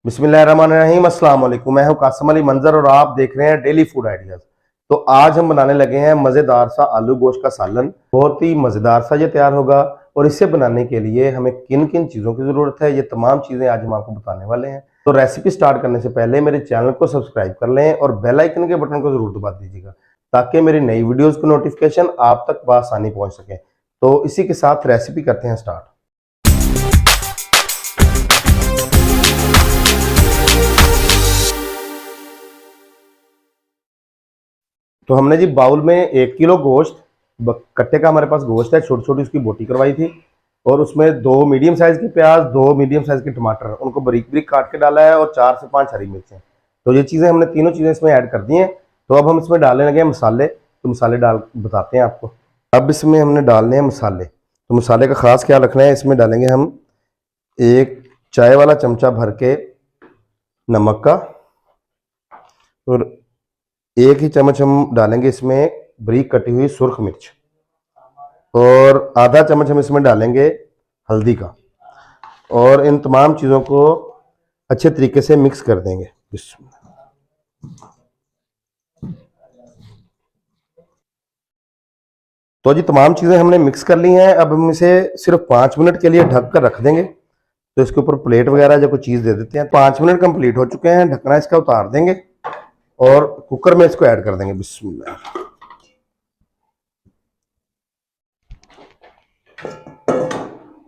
बिस्मिल्लाहिर्रहमानिर्रहीम, अस्सलाम वालेकुम। मैं हूं कासिम अली मंजर और आप देख रहे हैं डेली फूड आइडियाज। तो आज हम बनाने लगे हैं मज़ेदार सा आलू गोश्त का सालन। बहुत ही मज़ेदार सा ये तैयार होगा। और इसे बनाने के लिए हमें किन किन चीज़ों की ज़रूरत है, ये तमाम चीज़ें आज हम आपको बताने वाले हैं। तो रेसिपी स्टार्ट करने से पहले मेरे चैनल को सब्सक्राइब कर लें और बेल आइकन के बटन को ज़रूर दबा दीजिएगा, ताकि मेरी नई वीडियोज़ की नोटिफिकेशन आप तक बआसानी पहुँच सके। तो इसी के साथ रेसिपी करते हैं स्टार्ट। तो हमने जी बाउल में 1 किलो गोश्त, कट्टे का हमारे पास गोश्त है, छोटी छोटी उसकी बोटी करवाई थी। और उसमें 2 मीडियम साइज के प्याज, 2 मीडियम साइज के टमाटर, उनको बारीक बारीक काट के डाला है, और 4 से 5 हरी मिर्चें। तो ये चीज़ें हमने तीनों चीज़ें इसमें ऐड कर दी हैं। तो अब हम इसमें डालने लगे मसाले। तो मसाले डाल बताते हैं आपको। अब इसमें हमने डालने हैं मसाले। तो मसाले का खास ख्याल रखना है। इसमें डालेंगे हम 1 चाय वाला चमचा भर के नमक का, और 1 ही चम्मच हम डालेंगे इसमें बारीक कटी हुई सुर्ख मिर्च, और आधा चम्मच हम इसमें डालेंगे हल्दी का। और इन तमाम चीज़ों को अच्छे तरीके से मिक्स कर देंगे। तो जी तमाम चीज़ें हमने मिक्स कर ली हैं। अब हम इसे सिर्फ 5 मिनट के लिए ढक कर रख देंगे। तो इसके ऊपर प्लेट वगैरह जो कोई चीज़ दे देते हैं। 5 मिनट कंप्लीट हो चुके हैं। ढकना इसका उतार देंगे और कुकर में इसको ऐड कर देंगे। बिस्मिल्लाह।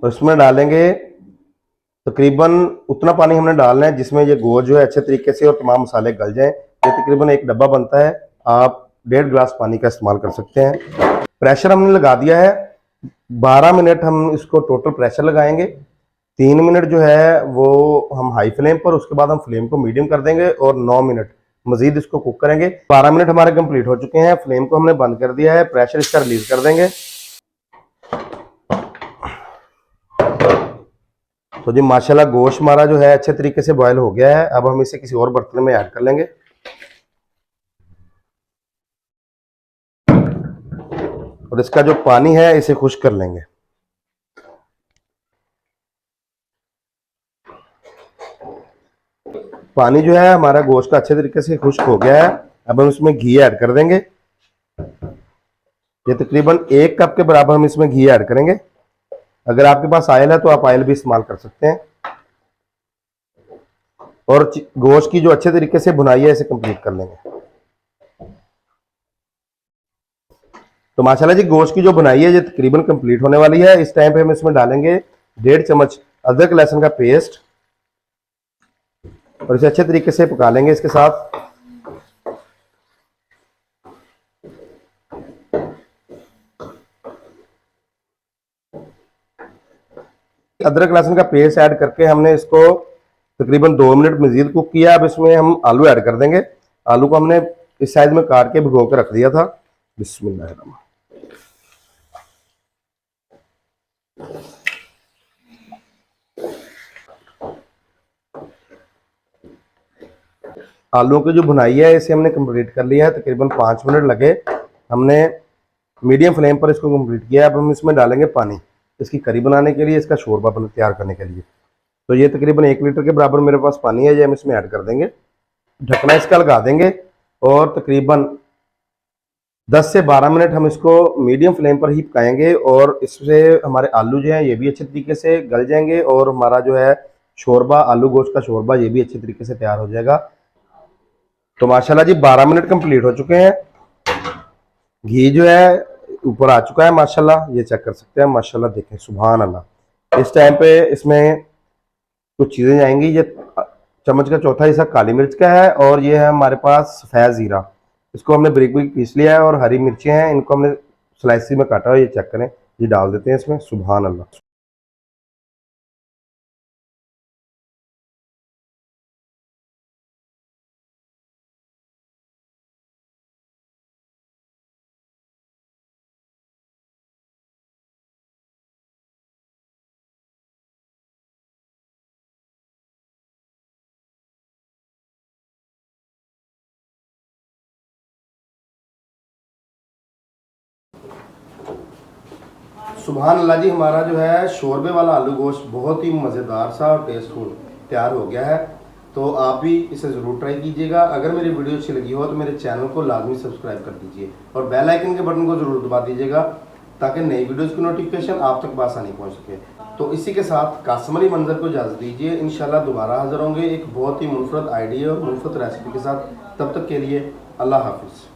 तो इसमें डालेंगे तकरीबन उतना पानी हमने डालना है जिसमें ये गोश्त जो है अच्छे तरीके से और तमाम मसाले गल जाएं। ये तकरीबन 1 डब्बा बनता है। आप 1.5 गिलास पानी का इस्तेमाल कर सकते हैं। प्रेशर हमने लगा दिया है। 12 मिनट हम इसको टोटल प्रेशर लगाएंगे। 3 मिनट जो है वो हम हाई फ्लेम पर, उसके बाद हम फ्लेम को मीडियम कर देंगे, और 9 मिनट मजीद इसको कुक करेंगे। 12 मिनट हमारे कंप्लीट हो चुके हैं। फ्लेम को हमने बंद कर दिया है। प्रेशर इसका रिलीज कर देंगे। तो जी माशाल्लाह गोश्त हमारा जो है अच्छे तरीके से बॉयल हो गया है। अब हम इसे किसी और बर्तन में ऐड कर लेंगे। और इसका जो पानी है इसे खुश्क कर लेंगे। पानी जो है हमारा गोश्त का अच्छे तरीके से खुश्क हो गया है। अब हम इसमें घी ऐड कर देंगे। ये तकरीबन 1 कप के बराबर हम इसमें घी ऐड करेंगे। अगर आपके पास ऑयल है तो आप ऑयल भी इस्तेमाल कर सकते हैं। और गोश्त की जो अच्छे तरीके से भुनाई है इसे कंप्लीट कर लेंगे। तो माशाल्लाह जी गोश्त की जो भुनाई है ये तकरीबन कंप्लीट होने वाली है। इस टाइम पे हम इसमें डालेंगे 1.5 चम्मच अदरक लहसुन का पेस्ट, और इसे अच्छे तरीके से पका लेंगे। इसके साथ अदरक लहसुन का पेस्ट ऐड करके हमने इसको तकरीबन 2 मिनट मजीद कुक किया। अब इसमें हम आलू ऐड कर देंगे। आलू को हमने इस साइज में काट के भिगो के रख दिया था। बिस्मिल्लाह। आलूओं की जो भुनाई है इसे हमने कंप्लीट कर लिया है। तकरीबन 5 मिनट लगे। हमने मीडियम फ्लेम पर इसको कंप्लीट किया। अब हम इसमें डालेंगे पानी, इसकी करी बनाने के लिए, इसका शोरबा तैयार करने के लिए। तो ये तकरीबन 1 लीटर के बराबर मेरे पास पानी है, ये हम इसमें ऐड कर देंगे। ढकना इसका लगा देंगे, और तकरीबन 10 से 12 मिनट हम इसको मीडियम फ्लेम पर ही पकाएंगे। और इससे हमारे आलू जो है ये भी अच्छे तरीके से गल जाएंगे, और हमारा जो है शोरबा, आलू गोश्त का शोरबा, ये भी अच्छे तरीके से तैयार हो जाएगा। तो माशाल्लाह जी 12 मिनट कंप्लीट हो चुके हैं। घी जो है ऊपर आ चुका है माशाल्लाह, ये चेक कर सकते हैं। माशाल्लाह देखें, सुभान अल्लाह। इस टाइम पे इसमें कुछ चीज़ें जाएंगी। ये चम्मच का चौथा हिस्सा काली मिर्च का है, और ये है हमारे पास सफ़ेद ज़ीरा। इसको हमने बारीक बारीक पीस लिया है। और हरी मिर्चें हैं, इनको हमने स्लाइसी में काटा है। ये चेक करें, ये डाल देते हैं इसमें। सुभान अल्लाह। सुभान अल्लाह जी, हमारा जो है शोरबे वाला आलू गोश्त बहुत ही मज़ेदार सा और टेस्टफुल तैयार हो गया है। तो आप भी इसे ज़रूर ट्राई कीजिएगा। अगर मेरी वीडियो अच्छी लगी हो तो मेरे चैनल को लाजमी सब्सक्राइब कर दीजिए और बेल आइकन के बटन को ज़रूर दबा दीजिएगा ताकि नई वीडियोज़ की नोटिफिकेशन आप तक आसानी पहुँच सके। तो इसी के साथ कासिम अली मंजर को इजाज़त दीजिए। इंशाल्लाह दोबारा हाज़िर होंगे एक बहुत ही मुनफरद आइडिया और मुनफरद रेसिपी के साथ। तब तक के लिए अल्लाह हाफिज़।